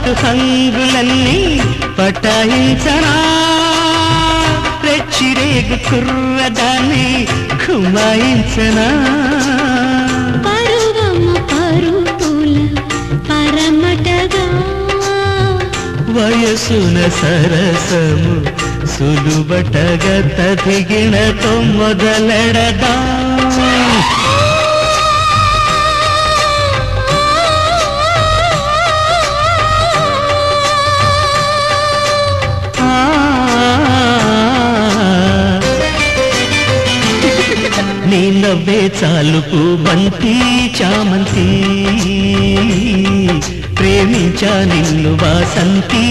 పట్టు హంగులన్నీ పటాయించనా రెచ్చిరేగు కుర్రదాన్ని కుమాయించనా పరువము పరుపుల పరమటగా వయసున సరసము సులుబటగా తదిగిణతో మొదలెడదా నీ నవ్వే చాలుపు బంతి చామంతి ప్రేమించా నిన్ను వాసంతి